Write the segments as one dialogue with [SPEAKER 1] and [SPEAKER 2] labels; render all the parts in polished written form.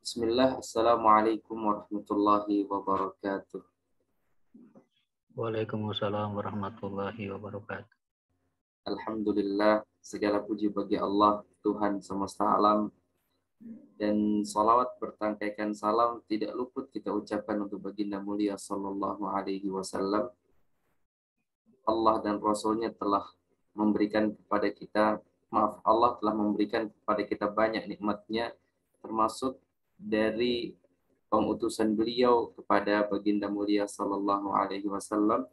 [SPEAKER 1] Bismillah, Assalamualaikum warahmatullahi wabarakatuh.
[SPEAKER 2] Waalaikumsalam warahmatullahi wabarakatuh.
[SPEAKER 1] Alhamdulillah, segala puji bagi Allah, Tuhan semesta alam. Dan salawat bertangkaikan salam tidak luput kita ucapkan untuk baginda mulia sallallahu alaihi wasallam. Allah dan Rasulnya telah memberikan kepada kita, Allah telah memberikan kepada kita banyak nikmatnya, termasuk dari pengutusan beliau kepada baginda mulia sallallahu alaihi wasallam,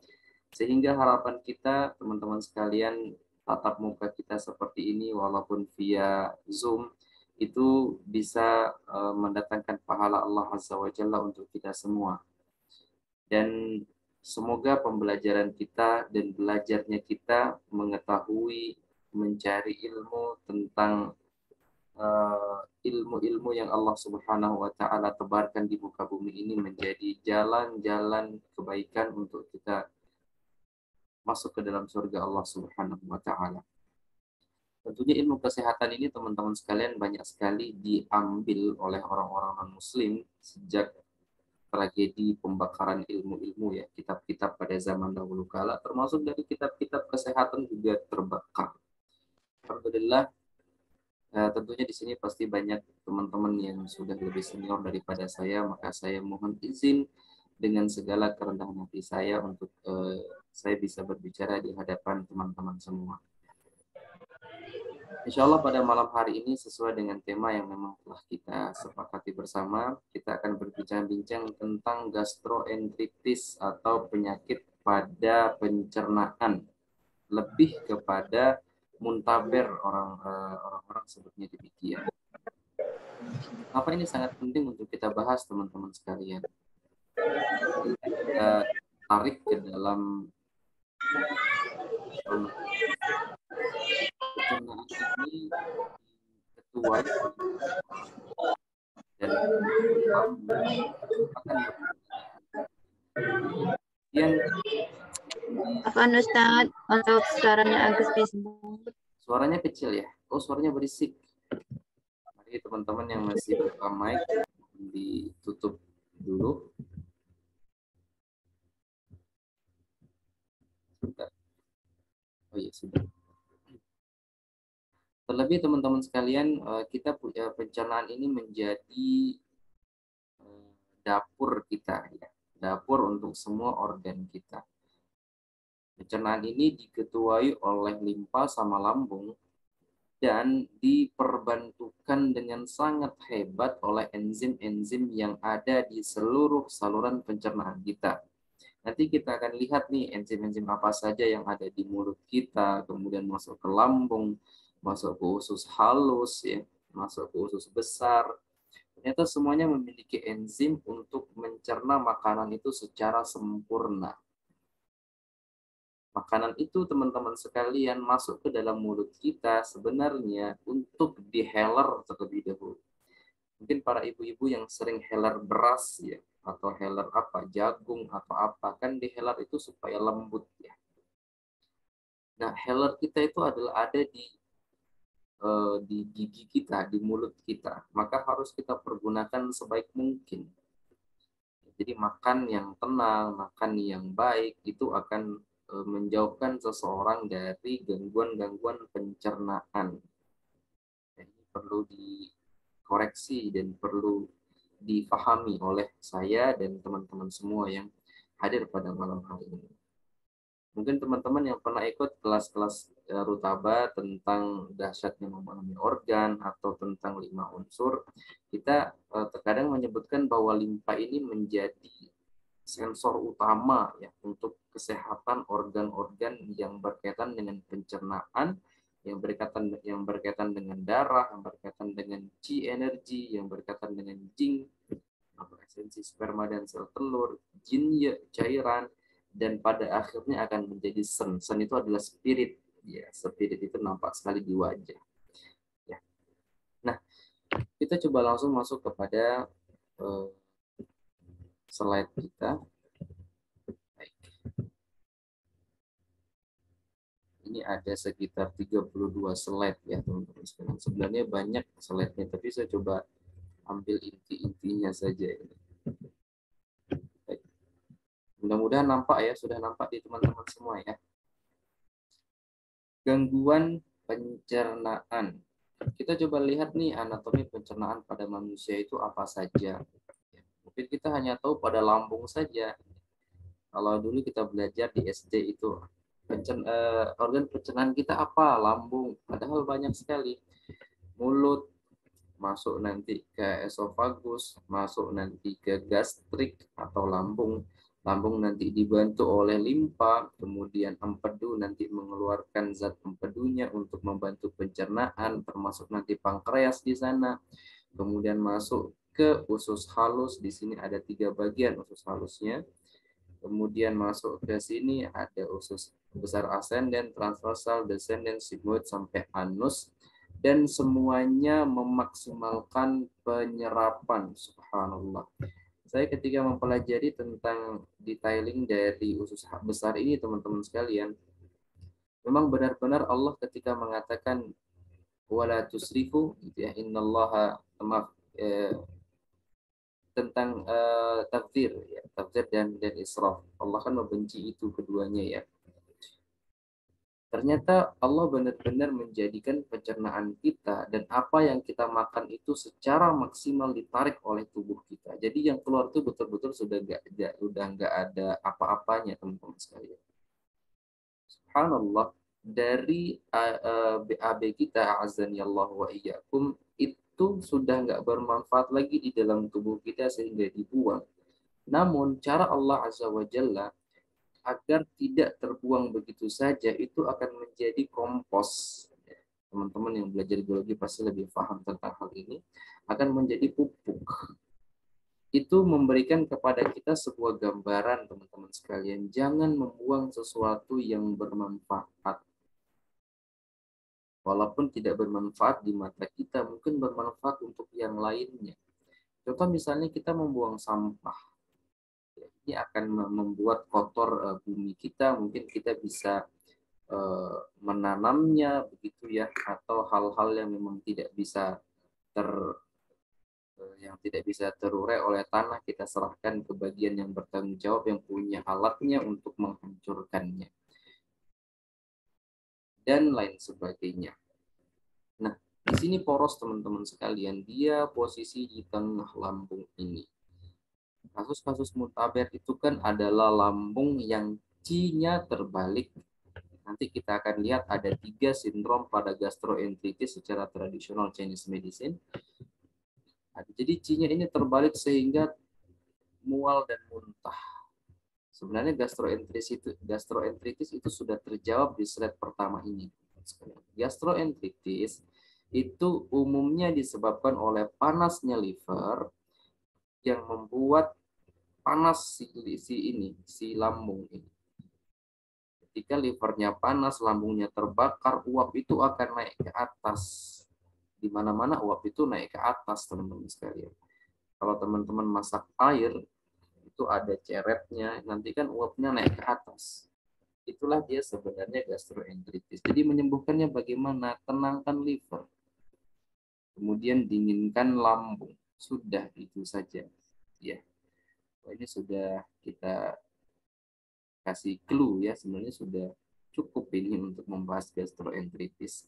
[SPEAKER 1] sehingga harapan kita teman-teman sekalian tatap muka kita seperti ini walaupun via Zoom itu bisa mendatangkan pahala Allah Azza wa Jalla untuk kita semua. Dan semoga pembelajaran kita dan belajarnya kita mengetahui, mencari ilmu tentang ilmu-ilmu yang Allah Subhanahu wa taala tebarkan di muka bumi ini menjadi jalan-jalan kebaikan untuk kita masuk ke dalam surga Allah Subhanahu wa taala. Tentunya ilmu kesehatan ini teman-teman sekalian banyak sekali diambil oleh orang-orang non-muslim sejak tragedi pembakaran ilmu-ilmu ya, kitab-kitab pada zaman dahulu kala, termasuk dari kitab-kitab kesehatan juga terbakar. Alhamdulillah. Tentunya di sini pasti banyak teman-teman yang sudah lebih senior daripada saya, maka saya mohon izin dengan segala kerendahan hati saya untuk saya bisa berbicara di hadapan teman-teman semua. Insya Allah pada malam hari ini sesuai dengan tema yang memang telah kita sepakati bersama, kita akan berbincang-bincang tentang gastroenteritis atau penyakit pada pencernaan, lebih kepada muntaber orang-orang sebutnya demikian. Apa ini sangat penting untuk kita bahas teman-teman sekalian. Kita tarik ke dalam pencernaan ini ketua dan akan yang
[SPEAKER 3] Apa Ustaz? Untuk suaranya agak disebut.
[SPEAKER 1] Suaranya kecil ya? Oh, suaranya berisik. Mari teman-teman yang masih buka mic ditutup dulu. Sebentar. Oh iya, sudah. Terlebih teman-teman sekalian, kita punya pencernaan ini menjadi dapur kita ya. Dapur untuk semua organ kita. Pencernaan ini diketuai oleh limpa sama lambung dan diperbantukan dengan sangat hebat oleh enzim-enzim yang ada di seluruh saluran pencernaan kita. Nanti kita akan lihat nih enzim-enzim apa saja yang ada di mulut kita, kemudian masuk ke lambung, masuk ke usus halus, ya, masuk ke usus besar. Ternyata semuanya memiliki enzim untuk mencerna makanan itu secara sempurna. Makanan itu teman-teman sekalian masuk ke dalam mulut kita sebenarnya untuk diheler terlebih dahulu. Mungkin para ibu-ibu yang sering heler beras ya, atau heler apa, jagung atau apa, kan diheler itu supaya lembut ya. Nah, heler kita itu adalah ada di gigi kita, di mulut kita. Maka harus kita pergunakan sebaik mungkin. Jadi makan yang tenang, makan yang baik itu akan menjauhkan seseorang dari gangguan-gangguan pencernaan. Ini perlu dikoreksi dan perlu difahami oleh saya dan teman-teman semua yang hadir pada malam hari ini. Mungkin teman-teman yang pernah ikut kelas-kelas Rutaba tentang dahsyatnya memahami organ atau tentang 5 unsur, kita terkadang menyebutkan bahwa limpa ini menjadi sensor utama ya untuk kesehatan organ-organ yang berkaitan dengan pencernaan, yang berkaitan dengan darah, yang berkaitan dengan Qi energi, yang berkaitan dengan Jing, esensi sperma dan sel telur, Jin cairan, dan pada akhirnya akan menjadi sen. Sen itu adalah spirit. Ya, spirit itu nampak sekali di wajah. Ya. Nah, kita coba langsung masuk kepada slide kita. Baik. ini ada sekitar 32 slide ya teman-teman sekalian. Sebenarnya banyak slide-nya, tapi saya coba ambil inti-intinya saja ini. Baik. Mudah-mudahan nampak ya, sudah nampak di teman-teman semua ya. Gangguan pencernaan. Kita coba lihat nih anatomi pencernaan pada manusia itu apa saja. Mungkin kita hanya tahu pada lambung saja. Kalau dulu kita belajar di SD itu organ pencernaan kita apa? Lambung. Padahal banyak sekali. Mulut, masuk nanti ke esofagus, masuk nanti ke gastrik atau lambung. Lambung nanti dibantu oleh limpa, kemudian empedu nanti mengeluarkan zat empedunya untuk membantu pencernaan, termasuk nanti pankreas di sana. Kemudian masuk ke usus halus, di sini ada 3 bagian usus halusnya. Kemudian masuk ke sini ada usus besar ascendent, transversal, descendent, sigmoid sampai anus. Dan semuanya memaksimalkan penyerapan. Subhanallah. Saya ketika mempelajari tentang detailing dari usus besar ini, teman-teman sekalian, memang benar-benar Allah ketika mengatakan wala tusrifu, gitu ya, innallaha tentang tafsir, ya, tafsir dan israf. Allah kan membenci itu keduanya ya. Ternyata Allah benar-benar menjadikan pencernaan kita dan apa yang kita makan itu secara maksimal ditarik oleh tubuh kita. Jadi yang keluar itu betul-betul sudah nggak ada apa-apanya, teman-teman sekalian. Subhanallah, dari BAB kita, azani Allah wa iyyakum, itu sudah nggak bermanfaat lagi di dalam tubuh kita sehingga dibuang. Namun cara Allah Azza wa Jalla agar tidak terbuang begitu saja, itu akan menjadi kompos. Teman-teman yang belajar biologi pasti lebih paham tentang hal ini. Akan menjadi pupuk. Itu memberikan kepada kita sebuah gambaran, teman-teman sekalian. Jangan membuang sesuatu yang bermanfaat. Walaupun tidak bermanfaat di mata kita, mungkin bermanfaat untuk yang lainnya. Contoh misalnya kita membuang sampah. Ini akan membuat kotor bumi kita, mungkin kita bisa menanamnya begitu ya, atau hal-hal yang memang tidak bisa terurai oleh tanah, kita serahkan ke bagian yang bertanggung jawab yang punya alatnya untuk menghancurkannya dan lain sebagainya. Nah, di sini poros, teman-teman sekalian, dia posisi di tengah lambung ini. Kasus-kasus mutaber itu kan adalah lambung yang C-nya terbalik. Nanti kita akan lihat ada 3 sindrom pada gastroenteritis secara tradisional Chinese medicine. Jadi C-nya ini terbalik sehingga mual dan muntah. Sebenarnya gastroenteritis itu sudah terjawab di slide pertama ini. Gastroenteritis itu umumnya disebabkan oleh panasnya liver yang membuat panas si lambung ini. Ketika livernya panas, lambungnya terbakar, uap itu akan naik ke atas. Di mana-mana uap itu naik ke atas, teman-teman sekalian. Kalau teman-teman masak air, itu ada ceretnya, nanti kan uapnya naik ke atas. Itulah dia sebenarnya gastroenteritis. Jadi menyembuhkannya bagaimana? Tenangkan liver. Kemudian dinginkan lambung. Sudah itu saja. Ya. Ini sudah kita kasih clue ya, sebenarnya sudah cukup ini untuk membahas gastroenteritis.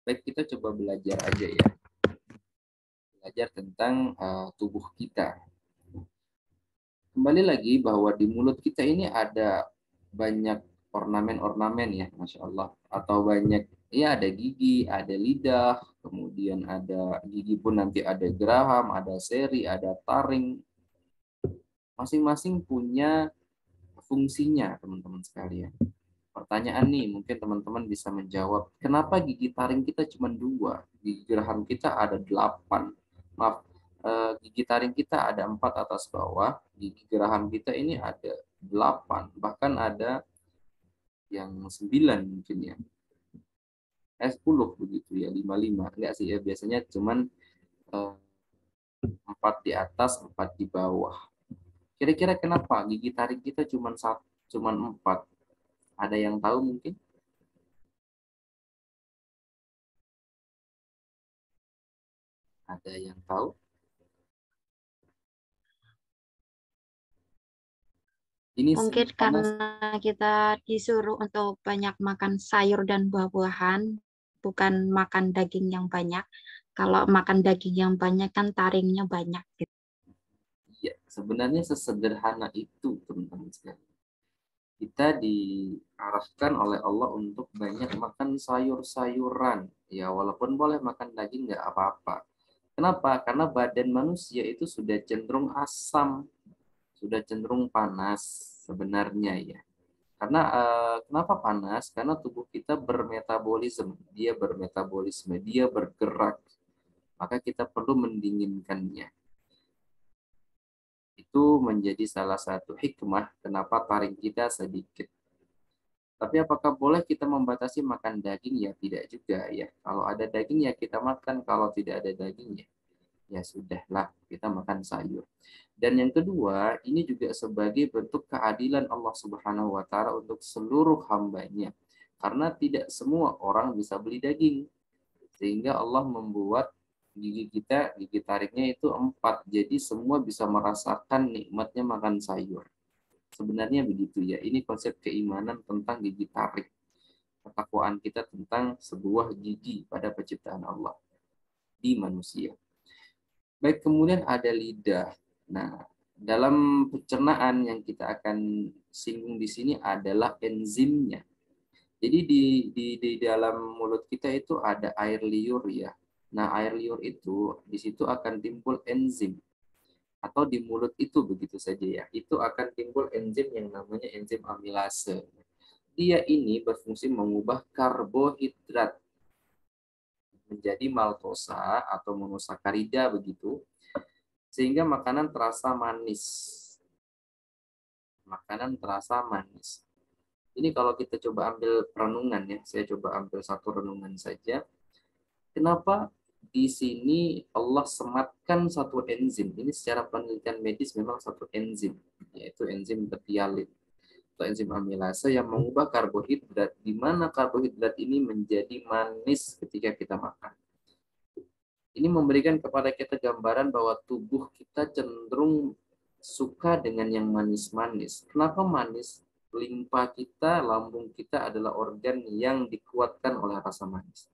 [SPEAKER 1] Baik, kita coba belajar aja ya. Belajar tentang tubuh kita. Kembali lagi bahwa di mulut kita ini ada banyak ornamen-ornamen ya, Masya Allah. Atau banyak, ya ada gigi, ada lidah, kemudian ada gigi pun nanti ada geraham, ada seri, ada taring. Masing-masing punya fungsinya, teman-teman sekalian. Pertanyaan nih, mungkin teman-teman bisa menjawab, kenapa gigi taring kita cuma 2? Gigi geraham kita ada 8. Maaf, gigi taring kita ada 4 atas bawah, gigi geraham kita ini ada 8, bahkan ada yang 9 mungkin ya. 10 begitu ya, 5. Enggak sih ya, biasanya cuman 4 di atas, 4 di bawah. Kira-kira kenapa gigi taring kita cuman 4? Ada yang tahu mungkin? Ada yang tahu? Ini
[SPEAKER 3] Mungkin
[SPEAKER 1] panas.
[SPEAKER 3] karena kita disuruh untuk banyak makan sayur dan buah-buahan, bukan makan daging yang banyak. Kalau makan daging yang banyak kan taringnya banyak gitu.
[SPEAKER 1] Ya, sebenarnya sesederhana itu, teman-teman sekalian. Kita diarahkan oleh Allah untuk banyak makan sayur-sayuran. Ya, walaupun boleh makan daging nggak apa-apa. Kenapa? Karena badan manusia itu sudah cenderung asam, sudah cenderung panas sebenarnya ya. Karena kenapa panas? Karena tubuh kita bermetabolisme, dia bergerak. Maka kita perlu mendinginkannya. Itu menjadi salah satu hikmah kenapa taring kita sedikit. Tapi apakah boleh kita membatasi makan daging? Ya tidak juga ya. Kalau ada daging ya kita makan, kalau tidak ada daging ya sudahlah kita makan sayur. Dan yang kedua, ini juga sebagai bentuk keadilan Allah Subhanahu wa taala untuk seluruh hambanya. Karena tidak semua orang bisa beli daging. Sehingga Allah membuat gigi tariknya itu 4. Jadi semua bisa merasakan nikmatnya makan sayur. Sebenarnya begitu ya. Ini konsep keimanan tentang gigi tarik. Ketakwaan kita tentang sebuah gigi pada penciptaan Allah di manusia. Baik, kemudian ada lidah. Nah, dalam pencernaan yang kita akan singgung di sini adalah enzimnya. Jadi di dalam mulut kita itu ada air liur ya. Nah, air liur itu di situ akan timbul enzim. Atau di mulut itu begitu saja ya. Itu akan timbul enzim yang namanya enzim amilase. Dia ini berfungsi mengubah karbohidrat menjadi maltosa atau monosakarida begitu. Sehingga makanan terasa manis. Makanan terasa manis. Ini kalau kita coba ambil renungan ya, saya coba ambil satu renungan saja. Kenapa di sini Allah sematkan satu enzim? Ini secara penelitian medis memang satu enzim, yaitu enzim betialin atau enzim amilase yang mengubah karbohidrat, di mana karbohidrat ini menjadi manis ketika kita makan. Ini memberikan kepada kita gambaran bahwa tubuh kita cenderung suka dengan yang manis-manis. Kenapa manis? Limpa kita, lambung kita adalah organ yang dikuatkan oleh rasa manis.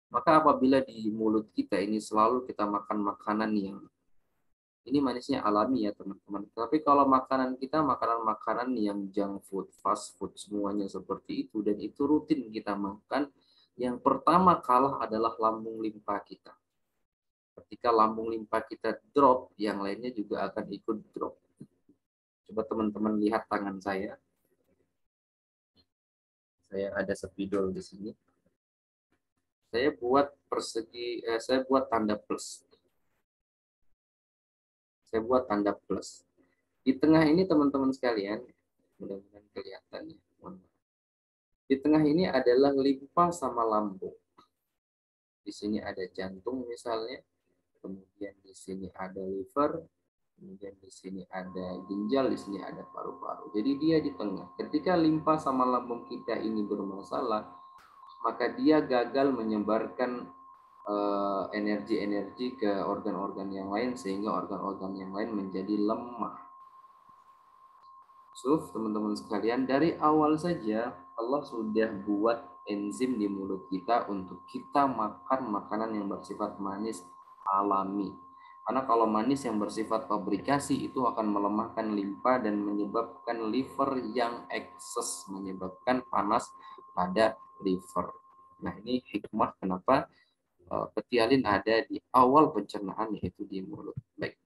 [SPEAKER 1] Maka apabila di mulut kita ini selalu kita makan makanan yang ini manisnya alami ya teman-teman. Tapi kalau makanan kita makanan-makanan yang junk food, fast food semuanya seperti itu dan itu rutin kita makan, yang pertama kalah adalah lambung limpa kita. Ketika lambung limpa kita drop, yang lainnya juga akan ikut drop. Coba teman-teman lihat tangan saya. Saya ada spidol di sini. Saya buat tanda plus. Saya buat tanda plus. Di tengah ini teman-teman sekalian, mudah-mudahan kelihatan ya. Di tengah ini adalah limpa sama lambung. Di sini ada jantung misalnya, kemudian di sini ada liver, kemudian di sini ada ginjal, di sini ada paru-paru. Jadi dia di tengah. Ketika limpa sama lambung kita ini bermasalah, maka dia gagal menyebarkan energi-energi ke organ-organ yang lain sehingga organ-organ yang lain menjadi lemah. Teman-teman sekalian, dari awal saja Allah sudah buat enzim di mulut kita untuk kita makan makanan yang bersifat manis alami. Karena kalau manis yang bersifat fabrikasi itu akan melemahkan limpa dan menyebabkan liver yang ekses, menyebabkan panas pada liver. Nah, ini hikmah kenapa betialin ada di awal pencernaan, yaitu di mulut. Baik.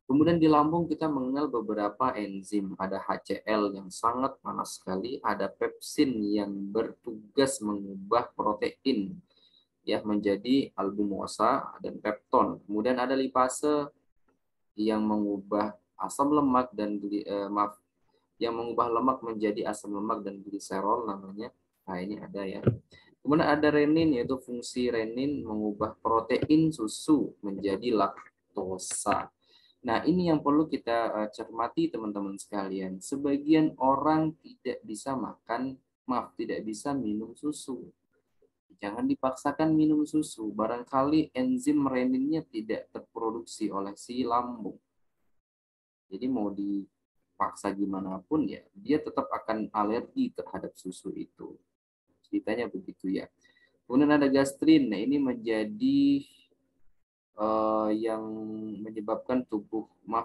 [SPEAKER 1] Kemudian di lambung kita mengenal beberapa enzim. Ada HCl yang sangat panas sekali, ada pepsin yang bertugas mengubah protein ya menjadi albumosa dan pepton. Kemudian ada lipase yang mengubah asam lemak dan yang mengubah lemak menjadi asam lemak dan gliserol namanya. Nah, ini ada ya. Kemudian ada renin, yaitu fungsi renin mengubah protein susu menjadi laktosa. Nah, ini yang perlu kita cermati teman-teman sekalian. Sebagian orang tidak bisa minum susu. Jangan dipaksakan minum susu. Barangkali enzim reninnya tidak terproduksi oleh si lambung. Jadi mau dipaksa gimana pun ya, dia tetap akan alergi terhadap susu itu. Ceritanya begitu ya. Kemudian ada gastrin. Nah, ini menjadi yang menyebabkan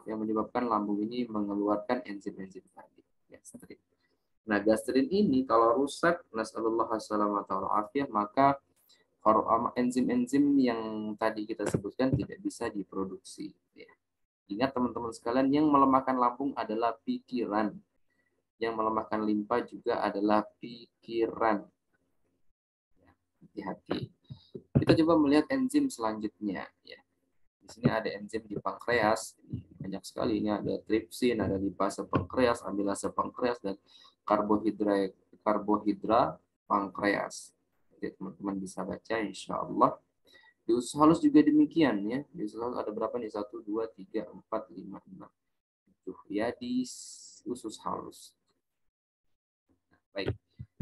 [SPEAKER 1] yang menyebabkan lambung ini mengeluarkan enzim-enzim tadi. Gastrin. Nah, gastrin ini kalau rusak, nasallallahu alaihi maka enzim-enzim yang tadi kita sebutkan tidak bisa diproduksi. Ya. Ingat teman-teman sekalian, yang melemahkan lambung adalah pikiran. Yang melemahkan limpa juga adalah pikiran. Hati-hati. Kita coba melihat enzim selanjutnya. Ya. Di sini ada enzim di pankreas. Banyak sekali. Ini ada tripsin, ada lipase pankreas, amilase pankreas, dan karbohidrat pankreas. Jadi teman-teman bisa baca insya Allah. Di usus halus juga demikian ya. Di usus halus ada berapa nih? 1, 2, 3, 4, 5, 6, 7. Ya, di usus halus. Baik.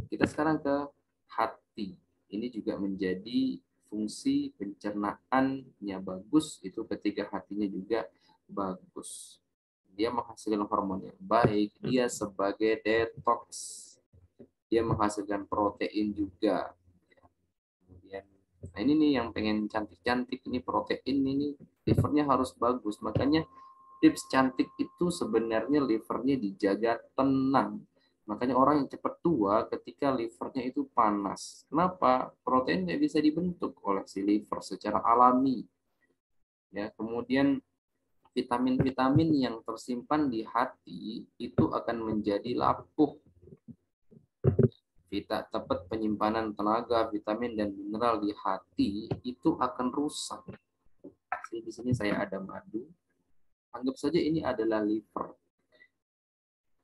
[SPEAKER 1] Kita sekarang ke hati. Ini juga menjadi fungsi pencernaannya bagus, itu ketika hatinya juga bagus. Dia menghasilkan hormon yang baik, dia sebagai detox. Dia menghasilkan protein juga. Kemudian, nah ini nih yang pengen cantik-cantik, ini protein ini livernya harus bagus. Makanya tips cantik itu sebenarnya livernya dijaga tenang. Makanya orang yang cepat tua ketika livernya itu panas. Kenapa? Protein tidak bisa dibentuk oleh si liver secara alami. Ya, kemudian vitamin-vitamin yang tersimpan di hati itu akan menjadi lapuh. Tepat penyimpanan tenaga, vitamin dan mineral di hati itu akan rusak. Jadi di sini saya ada madu. Anggap saja ini adalah liver.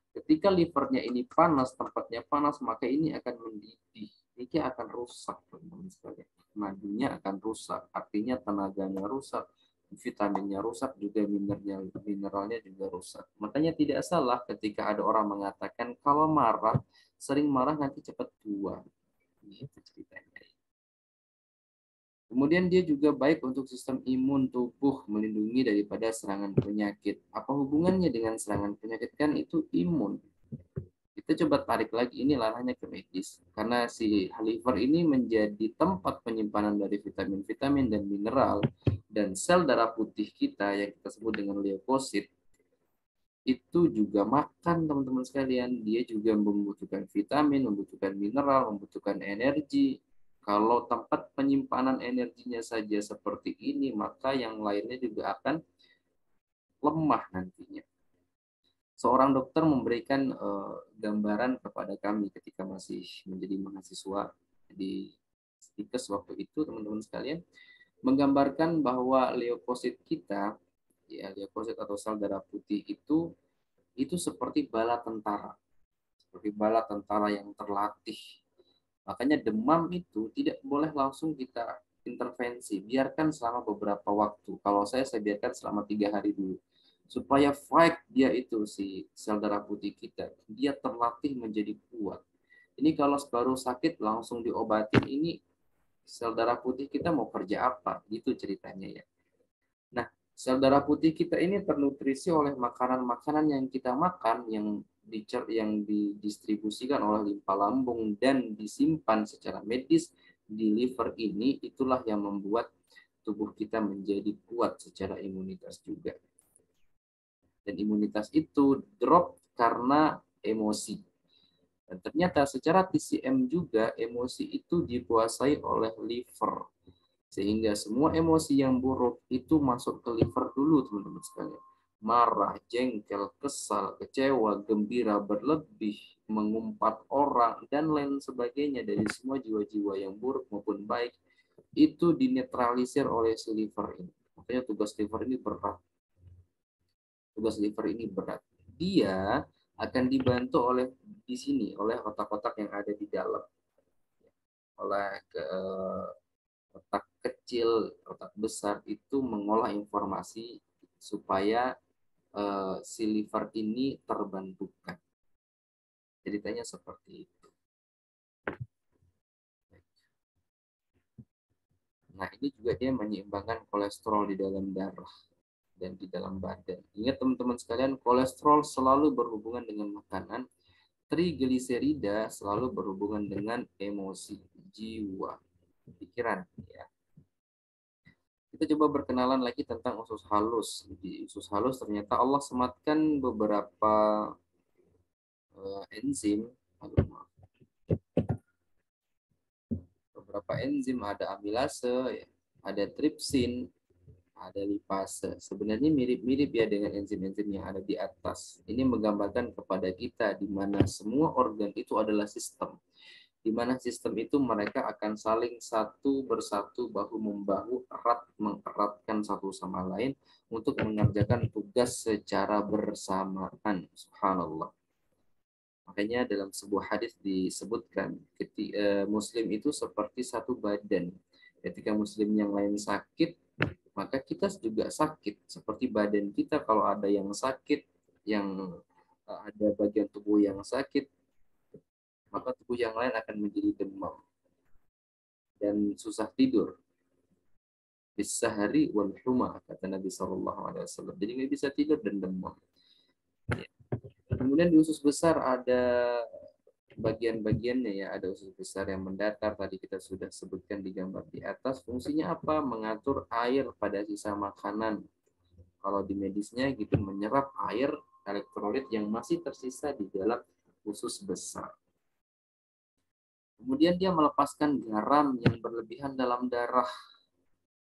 [SPEAKER 1] Ketika livernya ini panas, tempatnya panas, maka ini akan mendidih. Ini akan rusak, teman-teman sekalian. Madunya akan rusak, artinya tenaganya rusak, vitaminnya rusak, juga mineralnya juga rusak. Makanya tidak salah ketika ada orang mengatakan kalau sering marah nanti cepat tua. Itu ceritanya. Kemudian dia juga baik untuk sistem imun tubuh, melindungi daripada serangan penyakit. Apa hubungannya dengan serangan penyakit? Kan itu imun. Kita coba tarik lagi, ini ranahnya ke medis. Karena si liver ini menjadi tempat penyimpanan dari vitamin-vitamin dan mineral, dan sel darah putih kita yang kita sebut dengan leukosit, itu juga makan, teman-teman sekalian. Dia juga membutuhkan vitamin, membutuhkan mineral, membutuhkan energi. Kalau tempat penyimpanan energinya saja seperti ini, maka yang lainnya juga akan lemah nantinya. Seorang dokter memberikan gambaran kepada kami ketika masih menjadi mahasiswa di Stikes waktu itu, teman-teman sekalian, menggambarkan bahwa leukosit kita, ya leukosit atau sel darah putih itu seperti bala tentara. Seperti bala tentara yang terlatih. Makanya demam itu tidak boleh langsung kita intervensi. Biarkan selama beberapa waktu. Kalau saya biarkan selama 3 hari dulu. Supaya fight dia itu, si sel darah putih kita, dia terlatih menjadi kuat. Ini kalau baru sakit langsung diobatin, ini sel darah putih kita mau kerja apa? Gitu ceritanya ya. Nah, sel darah putih kita ini ternutrisi oleh makanan-makanan yang kita makan, yang didistribusikan oleh limpa lambung dan disimpan secara medis di liver ini. Itulah yang membuat tubuh kita menjadi kuat secara imunitas juga. Dan imunitas itu drop karena emosi. Dan ternyata secara TCM juga emosi itu dikuasai oleh liver. Sehingga semua emosi yang buruk itu masuk ke liver dulu, teman-teman sekalian. Marah, jengkel, kesal, kecewa, gembira, berlebih, mengumpat orang, dan lain sebagainya dari semua jiwa-jiwa yang buruk maupun baik, itu dinetralisir oleh si liver ini. Makanya tugas liver ini berat. Tugas liver ini berat. Dia akan dibantu oleh di sini, oleh otak-otak yang ada di dalam. Oleh otak kecil, otak besar itu mengolah informasi supaya si liver ini terbantukan. Ceritanya seperti itu. Nah, ini juga dia menyeimbangkan kolesterol di dalam darah dan di dalam badan. Ingat teman-teman sekalian, kolesterol selalu berhubungan dengan makanan, trigliserida selalu berhubungan dengan emosi, jiwa, pikiran. Ya. Kita coba berkenalan lagi tentang usus halus. Di usus halus ternyata Allah sematkan beberapa enzim, ada amilase, ya, ada tripsin, ada lipase. Sebenarnya mirip-mirip ya dengan enzim-enzim yang ada di atas. Ini menggambarkan kepada kita di mana semua organ itu adalah sistem. Di mana sistem itu mereka akan saling satu bersatu bahu-membahu erat mengeratkan satu sama lain untuk mengerjakan tugas secara bersamaan. Subhanallah. Makanya dalam sebuah hadis disebutkan Muslim itu seperti satu badan. Ketika Muslim yang lain sakit, maka kita juga sakit. Seperti badan kita kalau ada yang sakit, yang ada bagian tubuh yang sakit, maka tubuh yang lain akan menjadi demam dan susah tidur. Bisahari wal huma, kata Nabi SAW. Jadi nggak bisa tidur dan demam. Kemudian di usus besar ada bagian-bagiannya ya, ada usus besar yang mendatar, tadi kita sudah sebutkan di gambar di atas. Fungsinya apa? Mengatur air pada sisa makanan. Kalau di medisnya gitu, menyerap air elektrolit yang masih tersisa di dalam usus besar. Kemudian dia melepaskan garam yang berlebihan dalam darah,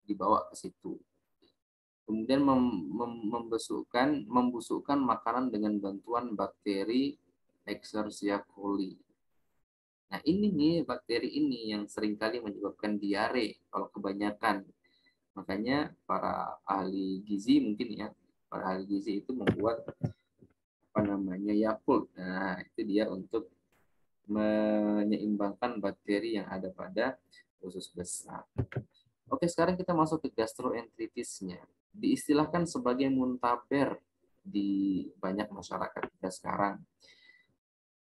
[SPEAKER 1] dibawa ke situ. Kemudian membusukkan makanan dengan bantuan bakteri Escherichia coli. Nah, ini nih bakteri ini yang seringkali menyebabkan diare kalau kebanyakan. Makanya para ahli gizi mungkin ya, para ahli gizi itu membuat Yakult. Nah, itu dia untuk menyeimbangkan bakteri yang ada pada usus besar. Oke, sekarang kita masuk ke gastroenteritisnya. Diistilahkan sebagai muntaber di banyak masyarakat kita sekarang.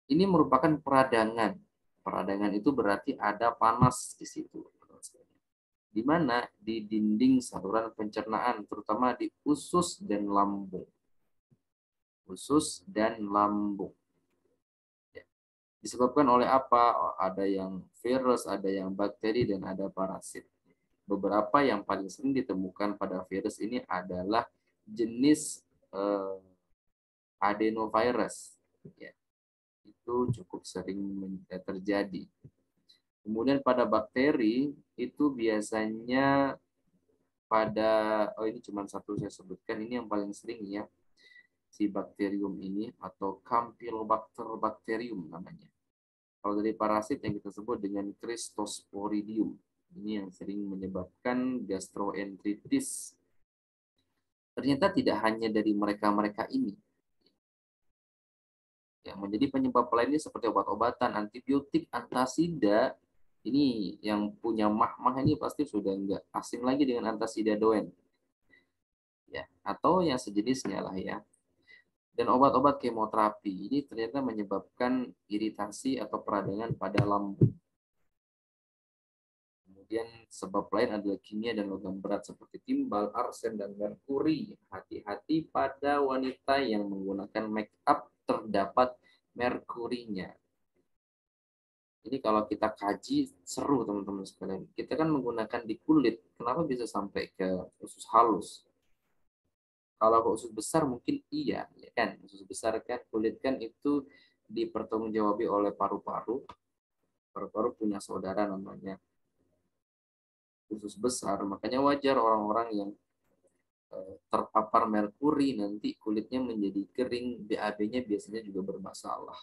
[SPEAKER 1] Ini merupakan peradangan. Peradangan itu berarti ada panas di situ. Di mana? Di dinding saluran pencernaan, terutama di usus dan lambung. Usus dan lambung. Disebabkan oleh apa? Ada yang virus, ada yang bakteri, dan ada parasit. Beberapa yang paling sering ditemukan pada virus ini adalah jenis adenovirus. Ya, itu cukup sering terjadi. Kemudian pada bakteri itu biasanya pada, ini cuma satu saya sebutkan, ini yang paling sering ya, si bakterium ini atau Campylobacter bacterium namanya. Kalau dari parasit yang kita sebut dengan Cryptosporidium. Ini yang sering menyebabkan gastroenteritis. Ternyata tidak hanya dari mereka-mereka ini. Yang menjadi penyebab lainnya seperti obat-obatan, antibiotik, antasida. Ini yang punya mah-mah ini pasti sudah nggak asing lagi dengan antasida doen. Ya, atau yang sejenisnya lah ya. Dan obat-obat kemoterapi ini ternyata menyebabkan iritasi atau peradangan pada lambung. Kemudian sebab lain adalah kimia dan logam berat seperti timbal, arsen, dan merkuri. Hati-hati pada wanita yang menggunakan make up terdapat merkurinya. Ini kalau kita kaji seru teman-teman sekalian. Kita kan menggunakan di kulit, kenapa bisa sampai ke usus halus? Kalau ke usus besar mungkin iya, ya kan? Usus besar kan, kulit kan itu dipertanggungjawabkan oleh paru-paru. Paru-paru punya saudara namanya usus besar, makanya wajar orang-orang yang terpapar merkuri nanti kulitnya menjadi kering, BAB-nya biasanya juga bermasalah.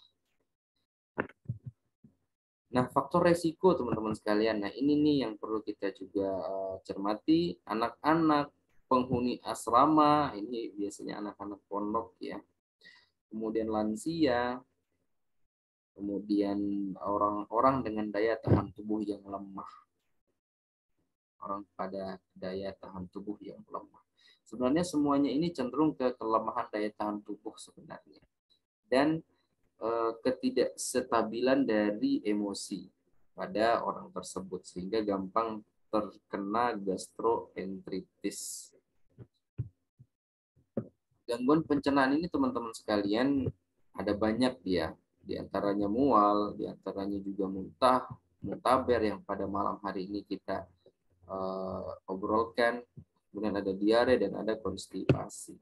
[SPEAKER 1] Nah, faktor resiko teman-teman sekalian. Nah, ini nih yang perlu kita juga cermati. Anak-anak, penghuni asrama, ini biasanya anak-anak pondok ya. Kemudian lansia, kemudian orang-orang dengan daya tahan tubuh yang lemah. Orang pada daya tahan tubuh yang lemah. Sebenarnya semuanya ini cenderung ke kelemahan daya tahan tubuh sebenarnya. Dan ketidakstabilan dari emosi pada orang tersebut sehingga gampang terkena gastroenteritis. Gangguan pencernaan ini teman-teman sekalian ada banyak dia. Di antaranya mual, di antaranya juga muntah, muntaber yang pada malam hari ini kita obrolkan. Kemudian ada diare dan ada konstipasi.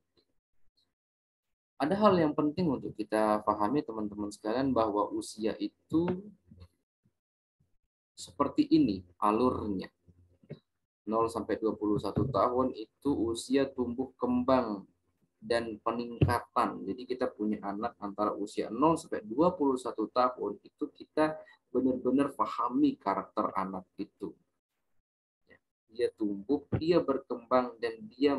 [SPEAKER 1] Ada hal yang penting untuk kita pahami teman-teman sekalian bahwa usia itu seperti ini alurnya. 0 sampai 21 tahun itu usia tumbuh kembang dan peningkatan. Jadi kita punya anak antara usia 0 sampai 21 tahun itu kita benar-benar pahami karakter anak itu. Dia tumbuh, dia berkembang dan dia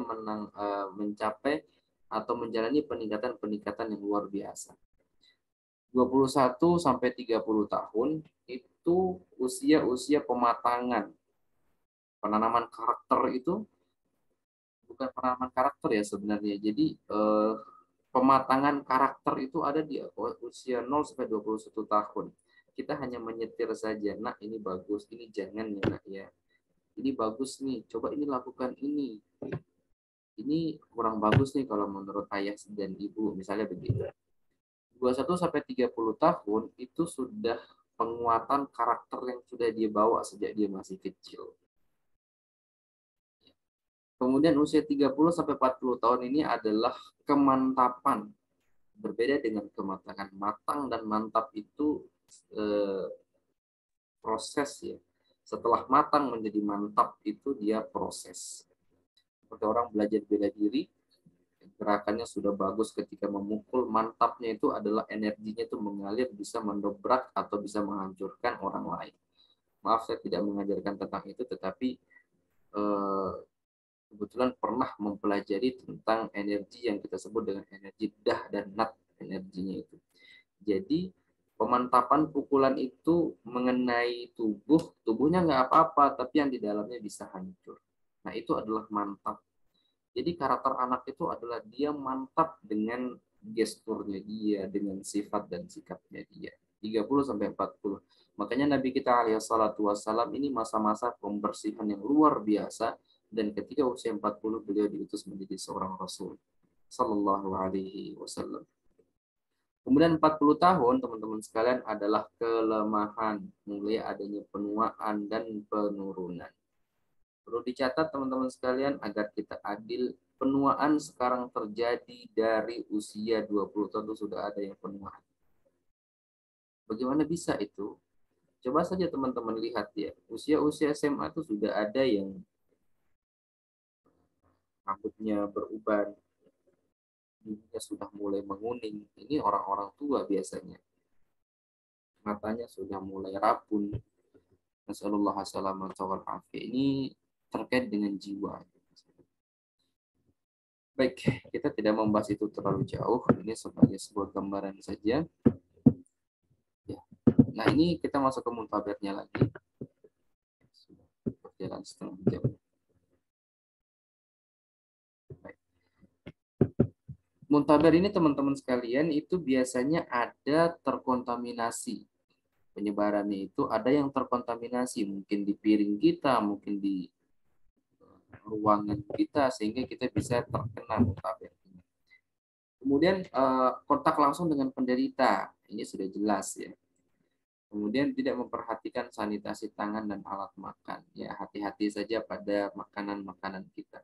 [SPEAKER 1] mencapai atau menjalani peningkatan-peningkatan yang luar biasa. 21 sampai 30 tahun itu usia-usia pematangan. Penanaman karakter itu bukan penanaman karakter ya sebenarnya. Jadi pematangan karakter itu ada di usia 0 sampai 21 tahun. Kita hanya menyetir saja, nak ini bagus, ini jangan ya nak ya. Ini bagus nih, coba ini lakukan ini. Ini kurang bagus nih kalau menurut ayah dan ibu, misalnya begitu. 21 sampai 30 tahun itu sudah penguatan karakter yang sudah dia bawa sejak dia masih kecil. Kemudian usia 30 sampai 40 tahun ini adalah kemantapan. Berbeda dengan kematangan. Matang dan mantap itu proses ya. Setelah matang menjadi mantap itu dia proses. Seperti orang belajar bela diri, gerakannya sudah bagus ketika memukul, mantapnya itu adalah energinya itu mengalir, bisa mendobrak atau bisa menghancurkan orang lain. Maaf saya tidak mengajarkan tentang itu, tetapi kebetulan pernah mempelajari tentang energi yang kita sebut dengan energi dah dan nat energinya itu. Jadi pemantapan pukulan itu mengenai tubuhnya nggak apa-apa, tapi yang di dalamnya bisa hancur. Nah itu adalah mantap. Jadi karakter anak itu adalah dia mantap dengan gesturnya dia, dengan sifat dan sikapnya dia. 30 sampai 40. Makanya Nabi kita alaihi salatu wassalam ini masa-masa pembersihan yang luar biasa, dan ketika usia 40 beliau diutus menjadi seorang rasul sallallahu alaihi wasallam. Kemudian 40 tahun teman-teman sekalian adalah kelemahan, mulai adanya penuaan dan penurunan. Perlu dicatat teman-teman sekalian agar kita adil, penuaan sekarang terjadi dari usia 20 tahun sudah ada yang penuaan. Bagaimana bisa itu? Coba saja teman-teman lihat ya, usia-usia SMA itu sudah ada yang rambutnya beruban, giginya sudah mulai menguning. Ini orang-orang tua biasanya. Matanya sudah mulai rabun. Nasallallahu alaihi wasallam. Ini terkait dengan jiwa. Baik, kita tidak membahas itu terlalu jauh. Ini sebagai sebuah gambaran saja. Ya. Nah, ini kita masuk ke muntabernya lagi. Sudah berjalan setengah jam. Baik. Muntaber ini teman-teman sekalian itu biasanya ada terkontaminasi. Penyebarannya itu ada yang terkontaminasi, mungkin di piring kita, mungkin di ruangan kita, sehingga kita bisa terkena muntaber. Kemudian kontak langsung dengan penderita, ini sudah jelas ya. Kemudian tidak memperhatikan sanitasi tangan dan alat makan. Ya, hati-hati saja pada makanan-makanan kita.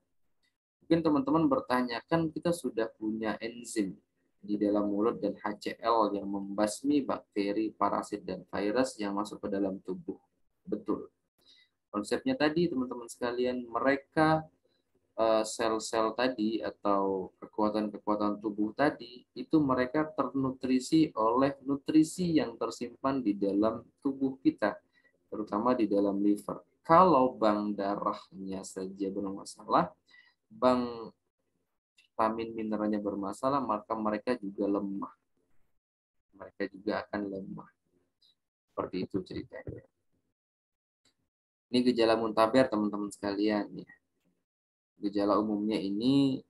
[SPEAKER 1] Mungkin teman-teman bertanya, kan kita sudah punya enzim di dalam mulut dan HCl yang membasmi bakteri, parasit, dan virus yang masuk ke dalam tubuh. Betul. Konsepnya tadi teman-teman sekalian, mereka sel-sel tadi atau kekuatan-kekuatan tubuh tadi, itu mereka ternutrisi oleh nutrisi yang tersimpan di dalam tubuh kita, terutama di dalam liver. Kalau bank darahnya saja bermasalah, bank vitamin mineralnya bermasalah, maka mereka juga lemah. Mereka juga akan lemah. Seperti itu ceritanya. Ini gejala muntaber teman-teman sekalian. Ya. Gejala umumnya ini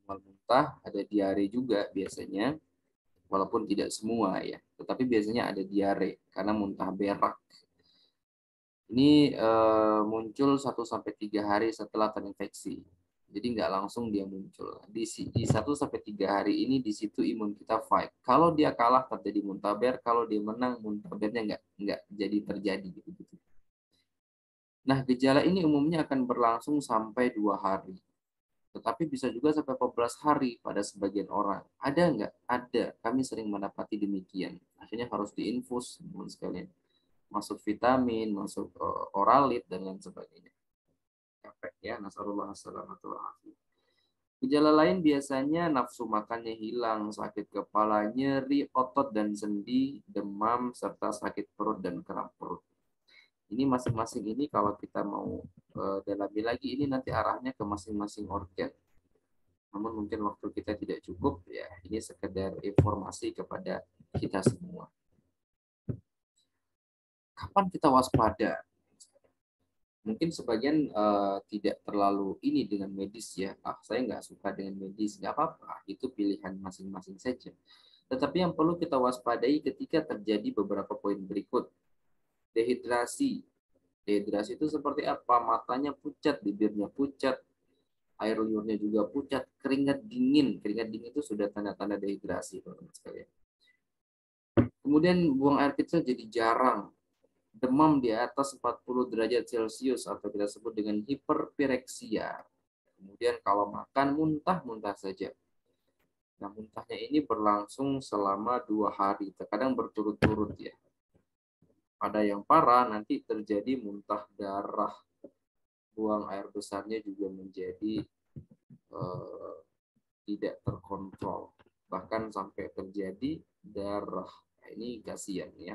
[SPEAKER 1] mual muntah, ada diare juga biasanya. Walaupun tidak semua ya. Tetapi biasanya ada diare karena muntah berak. Ini muncul 1-3 hari setelah terinfeksi. Jadi nggak langsung dia muncul. Di 1-3 hari ini di situ imun kita fight. Kalau dia kalah terjadi muntaber, kalau dia menang muntabernya nggak jadi terjadi gitu. Nah, gejala ini umumnya akan berlangsung sampai 2 hari. Tetapi bisa juga sampai 14 hari pada sebagian orang. Ada nggak? Ada. Kami sering mendapati demikian. Akhirnya harus diinfus, teman sekalian. Masuk vitamin, masuk oralit, dan lain sebagainya. Efek ya, nasallallahu alaihi. Gejala lain biasanya nafsu makannya hilang, sakit kepala, nyeri otot dan sendi, demam, serta sakit perut dan kram perut. Ini masing-masing ini kalau kita mau dalami lagi, ini nanti arahnya ke masing-masing organ. Namun mungkin waktu kita tidak cukup, ya ini sekedar informasi kepada kita semua. Kapan kita waspada? Mungkin sebagian tidak terlalu ini dengan medis ya. Saya nggak suka dengan medis, nggak apa-apa. Itu pilihan masing-masing saja. Tetapi yang perlu kita waspadai ketika terjadi beberapa poin berikut. Dehidrasi. Dehidrasi itu seperti apa? Matanya pucat, bibirnya pucat, air liurnya juga pucat, keringat dingin. Keringat dingin itu sudah tanda-tanda dehidrasi, teman-teman sekalian. Kemudian buang air kecil jadi jarang. Demam di atas 40 derajat Celcius atau kita sebut dengan hiperpireksia. Kemudian kalau makan muntah-muntah saja. Nah, muntahnya ini berlangsung selama 2 hari, terkadang berturut-turut ya. Pada yang parah nanti terjadi muntah darah. Buang air besarnya juga menjadi tidak terkontrol. Bahkan sampai terjadi darah. Nah, ini kasihan ya.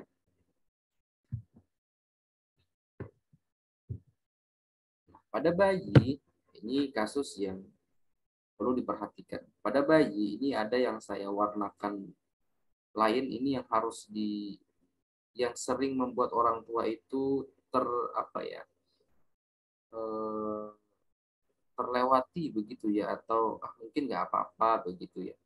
[SPEAKER 1] Pada bayi, ini kasus yang perlu diperhatikan. Pada bayi, ini ada yang saya warnakan lain, ini yang harus yang sering membuat orang tua itu terlewati begitu ya, atau mungkin nggak apa-apa begitu ya.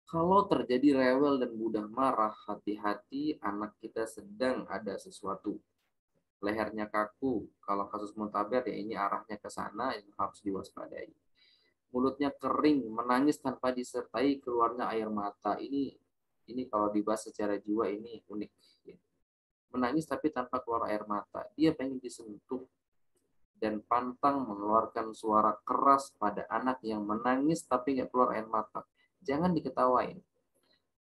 [SPEAKER 1] Kalau terjadi rewel dan mudah marah, hati-hati anak kita sedang ada sesuatu. Lehernya kaku, kalau kasus muntaber ya ini arahnya ke sana, itu harus diwaspadai. Mulutnya kering, menangis tanpa disertai keluarnya air mata. Ini kalau dibahas secara jiwa ini unik. Menangis tapi tanpa keluar air mata. Dia pengen disentuh dan pantang mengeluarkan suara keras pada anak yang menangis tapi nggak keluar air mata. Jangan diketawain.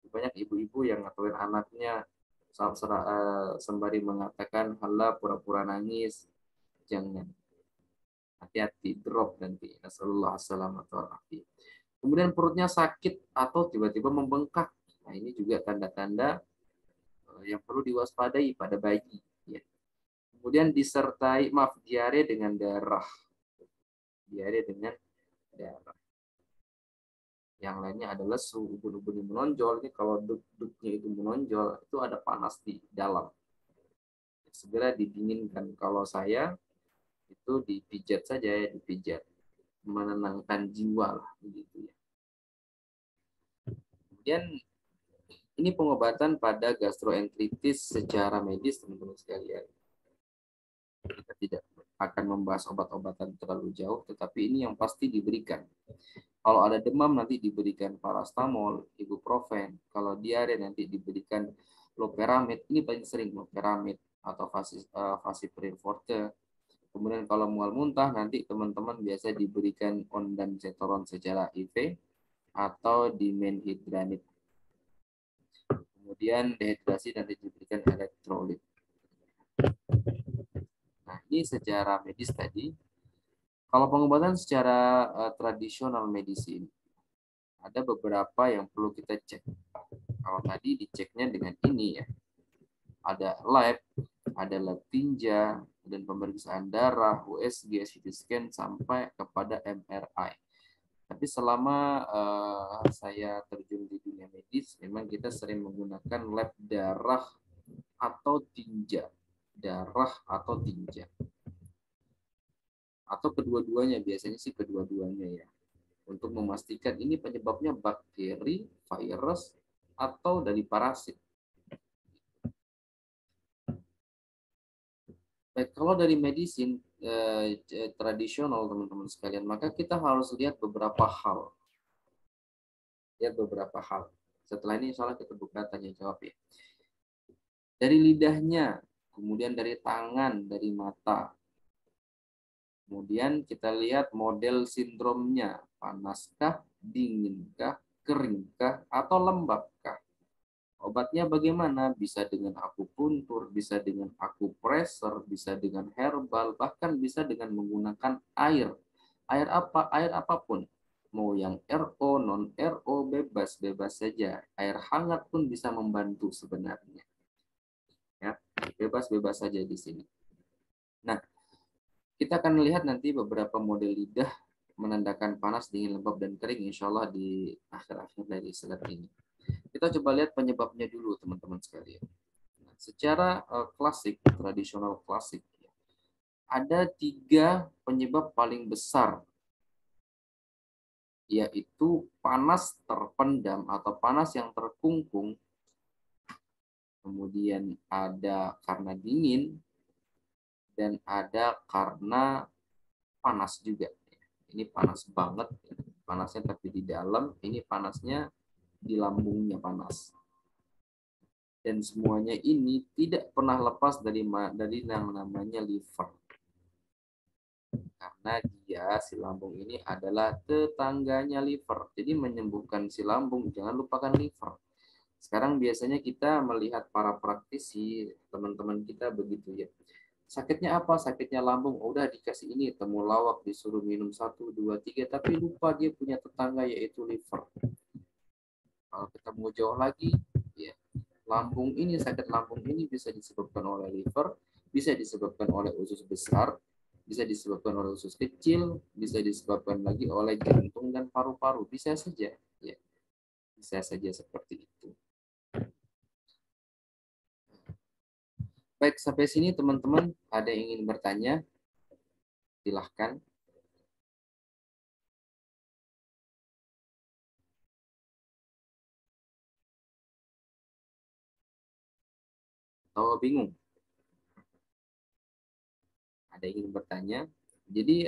[SPEAKER 1] Banyak ibu-ibu yang ngatuin anaknya sembari mengatakan halah pura-pura nangis. Jangan. Hati-hati, drop nanti. Nasallallahu alaihi. Kemudian perutnya sakit atau tiba-tiba membengkak. Nah, ini juga tanda-tanda yang perlu diwaspadai pada bayi. Ya. Kemudian disertai, diare dengan darah. Diare dengan darah. Yang lainnya adalah lesu, ubun-ubun yang menonjol. Ini kalau duk-duknya itu menonjol, itu ada panas di dalam. Segera didinginkan. Kalau saya, itu dipijat saja ya, dipijat. Menenangkan jiwa lah, begitu ya. Kemudian ini pengobatan pada gastroenteritis secara medis, teman-teman sekalian. Kita tidak akan membahas obat-obatan terlalu jauh, tetapi ini yang pasti diberikan. Kalau ada demam nanti diberikan parastamol, ibuprofen. Kalau diare nanti diberikan loperamid. Ini paling sering loperamid atau fasiprin forte. Kemudian kalau mual muntah nanti teman-teman biasa diberikan ondansetron secara IV atau dimenhidranit. Kemudian dehidrasi nanti diberikan elektrolit. Nah, ini secara medis tadi. Kalau pengobatan secara tradisional medicine, ada beberapa yang perlu kita cek. Kalau tadi diceknya dengan ini ya, ada lab tinja, dan pemeriksaan darah, USG, CT scan, sampai kepada MRI. Tapi selama saya terjun di dunia medis, memang kita sering menggunakan lab darah atau tinja. Darah atau tinja. Atau kedua-duanya, biasanya sih kedua-duanya ya. Untuk memastikan ini penyebabnya bakteri, virus, atau dari parasit. Baik, kalau dari medicine tradisional teman-teman sekalian, maka kita harus lihat beberapa hal. Lihat beberapa hal. Setelah ini insya Allah kita buka tanya jawab ya. Dari lidahnya, kemudian dari tangan, dari mata. Kemudian kita lihat model sindromnya, panaskah, dinginkah, keringkah, atau lembabkah. Obatnya bagaimana? Bisa dengan akupuntur, bisa dengan akupressor, bisa dengan herbal, bahkan bisa dengan menggunakan air. Air apa? Air apapun. Mau yang RO, non RO, bebas saja. Air hangat pun bisa membantu sebenarnya. Ya, bebas saja di sini. Nah, kita akan lihat nanti beberapa model lidah menandakan panas, dingin, lembab, dan kering. Insya Allah di akhir-akhir dari slide ini. Kita coba lihat penyebabnya dulu, teman-teman sekalian. Secara klasik, tradisional klasik, ada 3 penyebab paling besar, yaitu panas terpendam atau panas yang terkungkung, kemudian ada karena dingin, dan ada karena panas juga. Ini panas banget, panasnya tapi di dalam, ini panasnya di lambungnya panas. Dan semuanya ini tidak pernah lepas dari yang namanya liver. Karena si lambung ini adalah tetangganya liver. Jadi menyembuhkan si lambung, jangan lupakan liver. Sekarang biasanya kita melihat para praktisi, teman-teman kita begitu ya. Sakitnya apa? Sakitnya lambung. Oh, udah dikasih ini, temulawak, disuruh minum 1, 2, 3, tapi lupa dia punya tetangga yaitu liver. Kalau kita mau jauh lagi, ya, lambung ini, sakit lambung ini bisa disebabkan oleh liver, bisa disebabkan oleh usus besar, bisa disebabkan oleh usus kecil, bisa disebabkan lagi oleh jantung dan paru-paru. Bisa saja, ya. Bisa saja seperti itu. Baik, sampai sini teman-teman, ada yang ingin bertanya? Silahkan. Atau bingung? Ada yang ingin bertanya? Jadi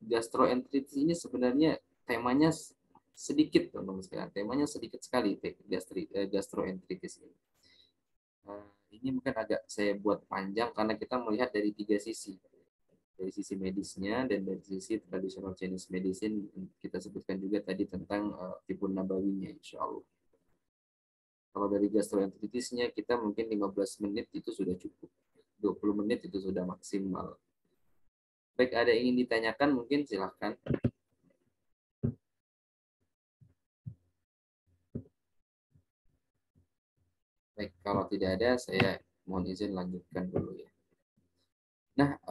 [SPEAKER 1] gastroenteritis ini sebenarnya temanya sedikit, teman-teman sekalian. Temanya sedikit sekali gastroenteritis ini. Ini mungkin agak saya buat panjang karena kita melihat dari 3 sisi. Dari sisi medisnya dan dari sisi tradisional Chinese medicine, kita sebutkan juga tadi tentang tibun nabawinya, insya Allah. Kalau dari gastroenteritisnya kita mungkin 15 menit itu sudah cukup. 20 menit itu sudah maksimal. Baik, ada yang ingin ditanyakan mungkin silahkan. Baik, kalau tidak ada saya mohon izin lanjutkan dulu ya. Nah,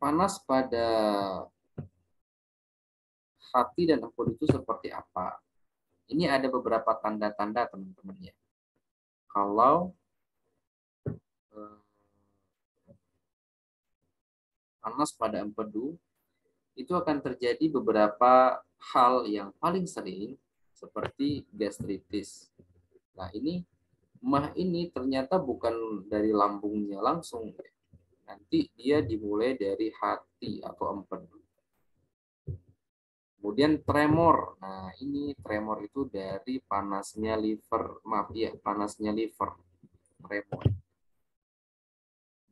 [SPEAKER 1] panas pada hati dan empun itu seperti apa? Ini ada beberapa tanda-tanda teman-teman ya. Kalau panas pada empedu, itu akan terjadi beberapa hal yang paling sering seperti gastritis. Nah, mah ini ternyata bukan dari lambungnya langsung. Nanti dia dimulai dari hati atau empedu. Kemudian tremor. Nah, ini tremor itu dari panasnya liver. Maaf ya, panasnya liver. Tremor.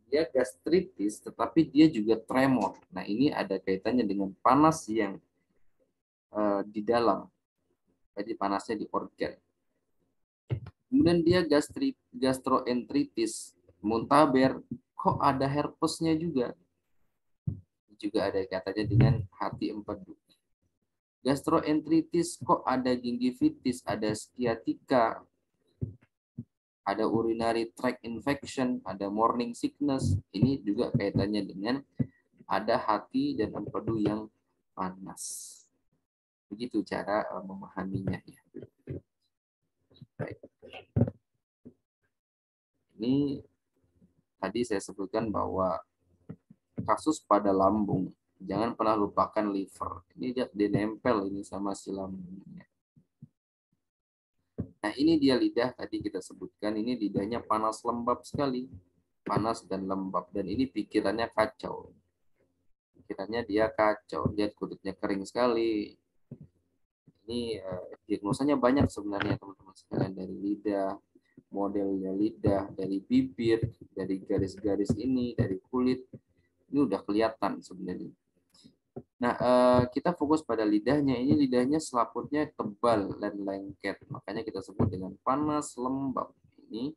[SPEAKER 1] Dia gastritis, tetapi dia juga tremor. Nah, ini ada kaitannya dengan panas yang di dalam. Jadi panasnya di organ. Kemudian dia gastroenteritis, muntaber. Kok ada herpesnya juga? Juga ada kaitannya dengan hati empedu. Gastroenteritis kok ada gingivitis, ada sciatica, ada urinary tract infection, ada morning sickness. Ini juga kaitannya dengan ada hati dan empedu yang panas. Begitu cara memahaminya. Baik. Ini tadi saya sebutkan bahwa kasus pada lambung, jangan pernah lupakan liver. Ini dia dinempel ini sama si lambungnya. Nah, ini dia lidah tadi kita sebutkan, ini lidahnya panas lembab sekali. panas dan lembab, dan ini pikirannya kacau. Pikirannya dia kacau, lihat kulitnya kering sekali. Ini diagnosanya banyak sebenarnya teman-teman sekalian, dari lidah, modelnya lidah, dari bibir, dari garis-garis ini, dari kulit. Ini udah kelihatan sebenarnya. Nah, kita fokus pada lidahnya. Ini lidahnya selaputnya tebal dan lengket. Makanya kita sebut dengan panas lembab. Ini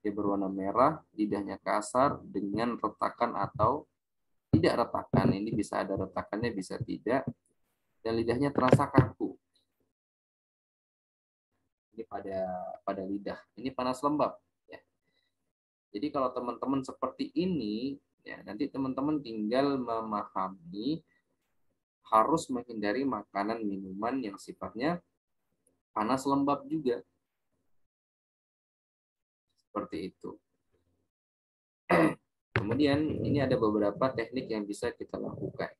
[SPEAKER 1] dia berwarna merah, lidahnya kasar dengan retakan atau tidak retakan. Ini bisa ada retakannya, bisa tidak. Dan lidahnya terasa kaku. Ini pada lidah. Ini panas lembab. Ya. Jadi kalau teman-teman seperti ini, ya nanti teman-teman tinggal memahami harus menghindari makanan minuman yang sifatnya panas lembab juga. Seperti itu. Kemudian ini ada beberapa teknik yang bisa kita lakukan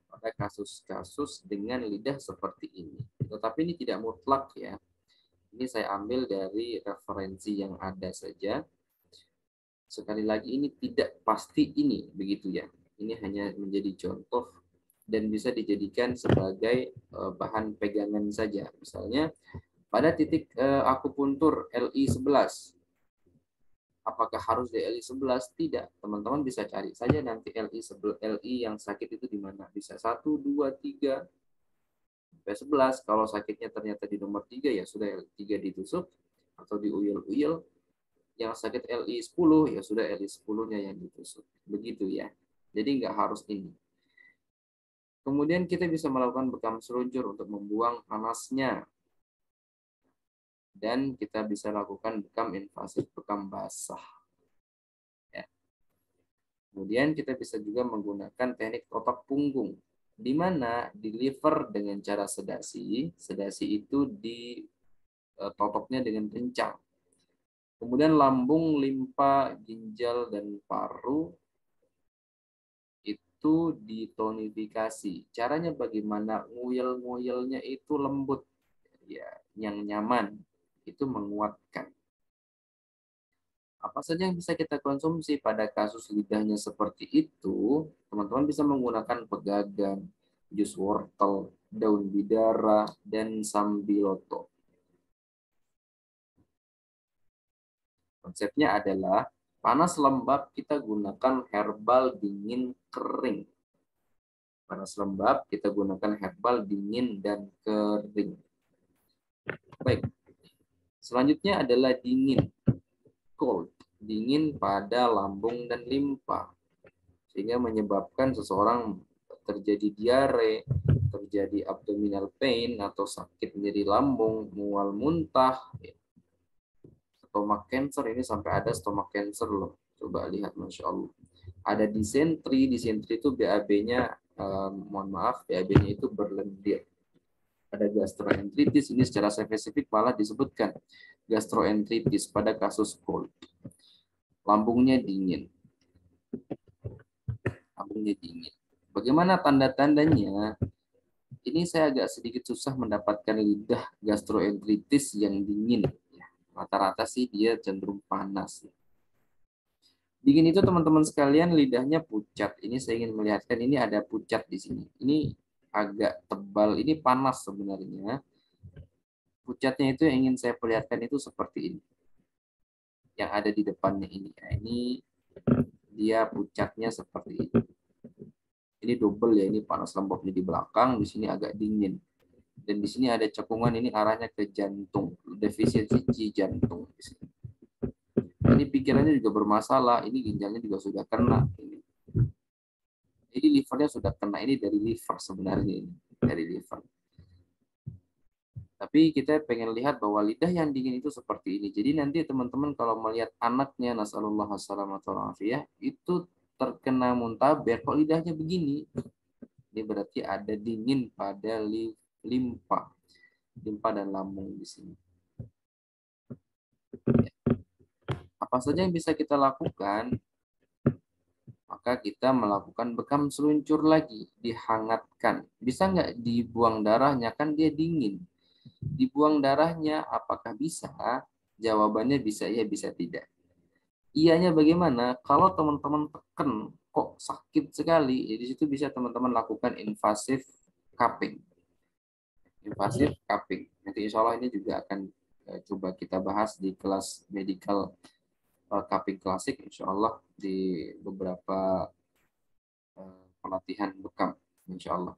[SPEAKER 1] pada kasus-kasus dengan lidah seperti ini. Tetapi ini tidak mutlak ya. Ini saya ambil dari referensi yang ada saja. Sekali lagi ini tidak pasti ini begitu ya. Ini hanya menjadi contoh dan bisa dijadikan sebagai bahan pegangan saja. Misalnya pada titik akupuntur LI11, apakah harus di LI11? Tidak. Teman-teman bisa cari saja nanti LI yang sakit itu di mana. Bisa 1, 2, 3, sampai 11. Kalau sakitnya ternyata di nomor 3, ya sudah LI3 ditusuk atau diuyel-uyel. Yang sakit LI10, ya sudah LI10-nya yang ditusuk. Begitu ya. Jadi nggak harus ini. Kemudian kita bisa melakukan bekam seluncur untuk membuang panasnya. Dan kita bisa lakukan bekam invasif, bekam basah. Ya. Kemudian kita bisa juga menggunakan teknik otot punggung, di mana di liver dengan cara sedasi. Sedasi itu ditotoknya dengan kencang. Kemudian lambung, limpa, ginjal, dan paru itu ditonifikasi. Caranya bagaimana? Nguyel-nguyelnya itu lembut, ya, yang nyaman, itu menguatkan. Apa saja yang bisa kita konsumsi pada kasus lidahnya seperti itu? Teman-teman bisa menggunakan pegagan, jus wortel, daun bidara, dan sambiloto. Konsepnya adalah panas lembab kita gunakan herbal dingin kering. Panas lembab kita gunakan herbal dingin dan kering. Baik. Selanjutnya adalah dingin, cold, dingin pada lambung dan limpa, sehingga menyebabkan seseorang terjadi diare, terjadi abdominal pain atau sakit nyeri lambung, mual muntah. Stomach cancer, ini sampai ada stomach cancer loh. Coba lihat, Masya Allah. Ada disentri itu BAB-nya, mohon maaf, BAB-nya itu berlendir. Ada gastroenteritis, ini secara spesifik malah disebutkan gastroenteritis pada kasus cold. Lambungnya dingin. Lambungnya dingin. Bagaimana tanda-tandanya? Ini saya agak sedikit susah mendapatkan lidah gastroenteritis yang dingin. Rata-rata sih dia cenderung panas. Dingin itu teman-teman sekalian lidahnya pucat. Ini saya ingin melihatkan, ini ada pucat di sini. Ini agak tebal, ini panas sebenarnya. Pucatnya itu yang ingin saya perlihatkan itu seperti ini. Yang ada di depannya ini. Nah, ini dia pucatnya seperti ini. Ini double ya, ini panas lembabnya di belakang, di sini agak dingin. Dan di sini ada cekungan, ini arahnya ke jantung, defisiensi jantung. Ini pikirannya juga bermasalah, ini ginjalnya juga sudah kena. Ini livernya sudah kena, ini dari liver sebenarnya, ini dari liver. Tapi kita pengen lihat bahwa lidah yang dingin itu seperti ini. Jadi nanti teman-teman kalau melihat anaknya, nasallallahu alaihi wasallam, itu terkena muntaber, kok lidahnya begini? Ini berarti ada dingin pada limpa dan lambung di sini. Apa saja yang bisa kita lakukan? Maka kita melakukan bekam seluncur lagi, dihangatkan. Bisa nggak dibuang darahnya? Kan dia dingin. Dibuang darahnya apakah bisa? Jawabannya bisa ya, bisa tidak. Iyanya bagaimana? Kalau teman-teman tekan kok sakit sekali, ya di situ bisa teman-teman lakukan invasive cupping. Invasive cupping. Nanti insya Allah ini juga akan coba kita bahas di kelas medical cupping klasik, insya Allah di beberapa pelatihan bekam, insya Allah.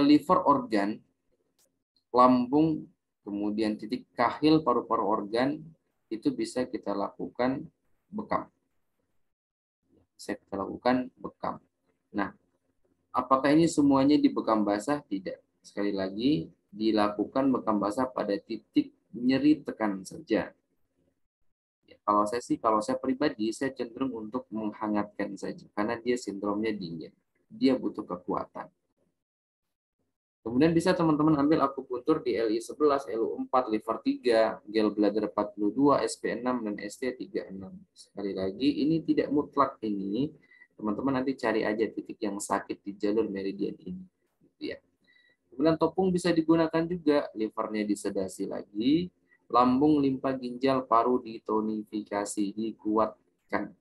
[SPEAKER 1] Liver organ, lambung, kemudian titik kahil paru-paru organ, itu bisa kita lakukan bekam. Bisa kita lakukan bekam. Nah, apakah ini semuanya di bekam basah? Tidak. Sekali lagi, dilakukan bekam basah pada titik nyeri tekan saja. Ya, kalau saya pribadi, saya cenderung untuk menghangatkan saja, karena dia sindromnya dingin. Dia butuh kekuatan. Kemudian bisa teman-teman ambil akupuntur di LI11, LU4, liver 3, gallbladder 42, SP6, dan ST36. Sekali lagi, ini tidak mutlak ini. Teman-teman nanti cari aja titik yang sakit di jalur meridian ini. Ya. Kemudian topung bisa digunakan juga, livernya disedasi lagi, lambung, limpa, ginjal, paru ditonifikasi, dikuatkan.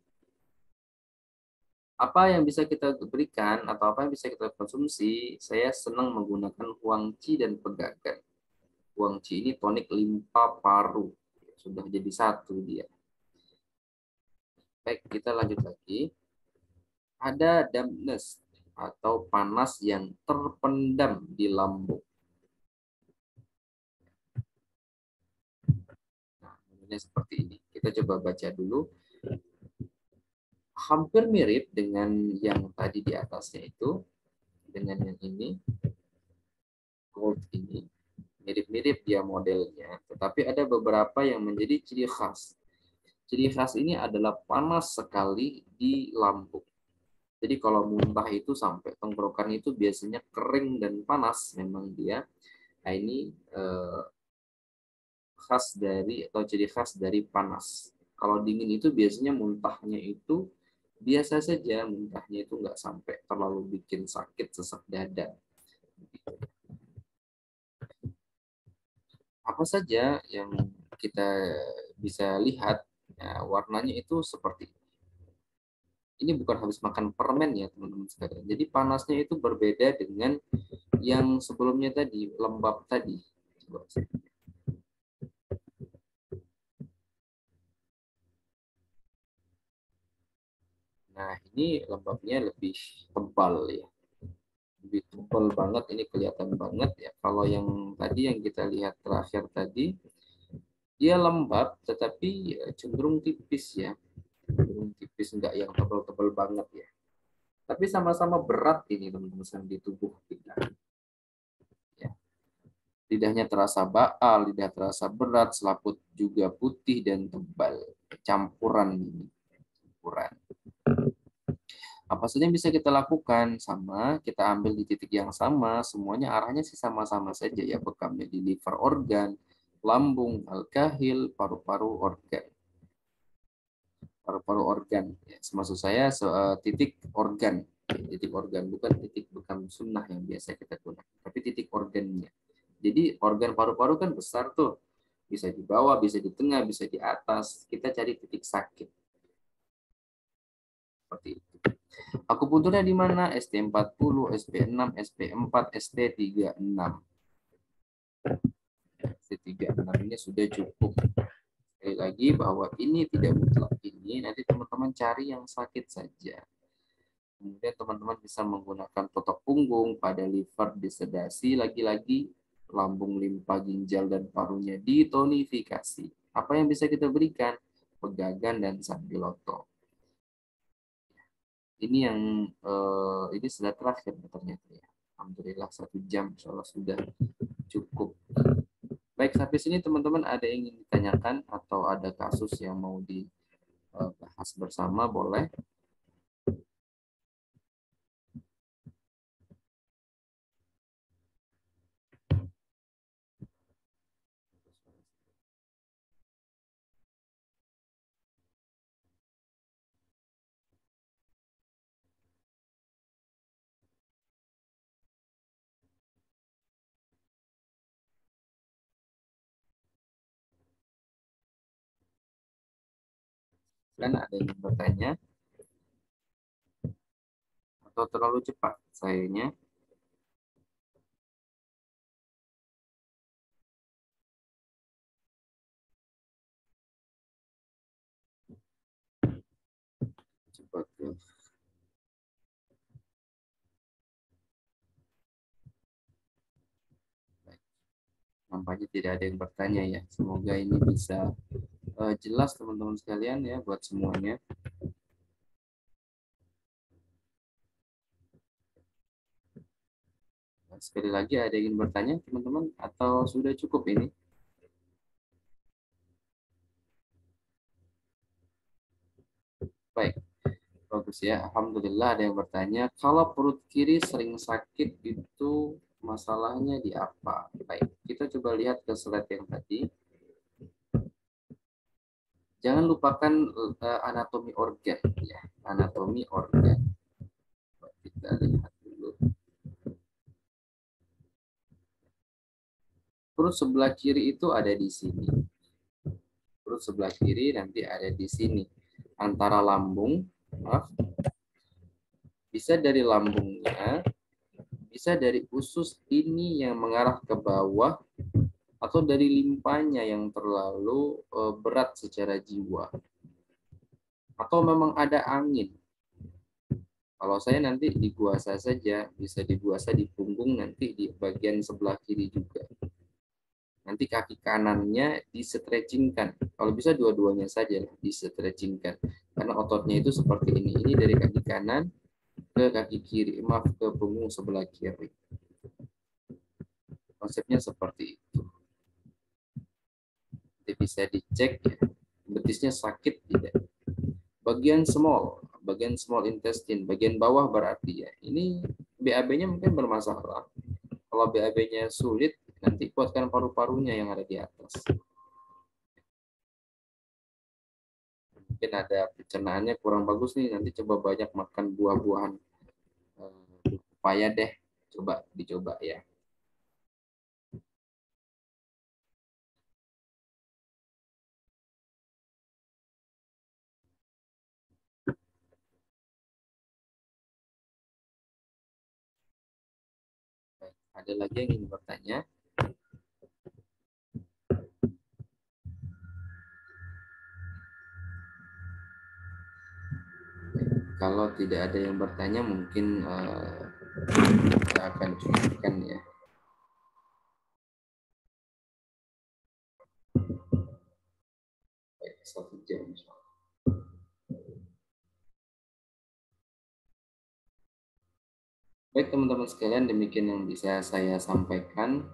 [SPEAKER 1] Apa yang bisa kita berikan atau apa yang bisa kita konsumsi, saya senang menggunakan huang qi dan pegagan. Huang qi ini tonik limpa paru. Sudah jadi satu dia. Baik, kita lanjut lagi. Ada dampness atau panas yang terpendam di lambung. Nah, ini seperti ini. Kita coba baca dulu. Hampir mirip dengan yang tadi di atasnya itu, dengan yang ini, gold ini. Mirip-mirip dia modelnya, tetapi ada beberapa yang menjadi ciri khas. Ciri khas ini adalah panas sekali di lambung. Jadi kalau muntah itu sampai tenggorokan itu biasanya kering dan panas memang dia. Nah ini khas dari atau ciri khas dari panas. Kalau dingin itu biasanya muntahnya itu biasa saja, muntahnya itu nggak sampai terlalu bikin sakit sesak dada. Apa saja yang kita bisa lihat, ya, warnanya itu seperti ini. Bukan habis makan permen ya teman-teman sekalian. Jadi panasnya itu berbeda dengan yang sebelumnya tadi, lembab tadi. Nah ini lembabnya lebih tebal ya, lebih tebal banget, ini kelihatan banget ya. Kalau yang tadi yang kita lihat terakhir tadi, dia lembab tetapi cenderung tipis ya, cenderung tipis, enggak yang tebal-tebal banget ya. Tapi sama-sama berat ini teman-teman di tubuh kita. Ya. Lidahnya terasa baal, lidah terasa berat, selaput juga putih dan tebal, campuran ini, campuran. Apa saja yang bisa kita lakukan? Sama, kita ambil di titik yang sama, semuanya arahnya sih sama-sama saja ya, bekamnya di liver organ, lambung, alkahil, paru-paru organ. Paru-paru organ. Ya, maksud saya titik organ. Titik organ, bukan titik bekam sunnah yang biasa kita gunakan, tapi titik organnya. Jadi organ paru-paru kan besar tuh. Bisa di bawah, bisa di tengah, bisa di atas. Kita cari titik sakit. Seperti itu. Akupunturnya di mana? ST40, SP6, SP4, ST36. ST36 ini sudah cukup. Sekali lagi bahwa ini tidak mutlak, ini nanti teman-teman cari yang sakit saja. Kemudian teman-teman bisa menggunakan totok punggung pada liver disedasi, lagi-lagi lambung, limpa, ginjal, dan parunya ditonifikasi. Apa yang bisa kita berikan? Pegagan dan sambiloto. Ini yang ini sudah terakhir ternyata ya. Alhamdulillah 1 jam, insya Allah sudah cukup. Baik, sampai sini teman-teman ada yang ingin ditanyakan atau ada kasus yang mau dibahas bersama, boleh. Kan ada yang bertanya atau terlalu cepat sayanya? Cepat ya. Nampaknya tidak ada yang bertanya ya. Semoga ini bisa jelas teman-teman sekalian ya buat semuanya. Sekali lagi ada yang ingin bertanya teman-teman atau sudah cukup ini? Baik, bagus ya. Alhamdulillah ada yang bertanya. Kalau perut kiri sering sakit itu masalahnya di apa? Baik, kita coba lihat ke slide yang tadi. Jangan lupakan anatomi organ ya, anatomi organ. Kita lihat dulu. Perut sebelah kiri itu ada di sini. Perut sebelah kiri nanti ada di sini. Antara lambung, maaf, bisa dari lambungnya, bisa dari usus ini yang mengarah ke bawah, atau dari limpanya yang terlalu berat secara jiwa. Atau memang ada angin. Kalau saya nanti dibuasa saja, bisa dibuasa di punggung nanti di bagian sebelah kiri juga. Nanti kaki kanannya di-stretchingkan. Kalau bisa dua-duanya saja di-stretchingkan. Karena ototnya itu seperti ini. Ini dari kaki kanan ke kaki kiri. Maaf, ke punggung sebelah kiri. Konsepnya seperti itu. Nanti bisa dicek ya. Betisnya sakit tidak. Bagian small intestine, bagian bawah berarti ya. Ini BAB-nya mungkin bermasalah. Kalau BAB-nya sulit, nanti kuatkan paru-parunya yang ada di atas. Mungkin ada pencernaannya kurang bagus nih, nanti coba banyak makan buah-buahan. Pepaya deh, coba dicoba ya. Baik, ada lagi yang ingin bertanya? Kalau tidak ada yang bertanya, mungkin kita akan cukupkan ya. Baik, 1 jam. Baik teman-teman sekalian, demikian yang bisa saya sampaikan.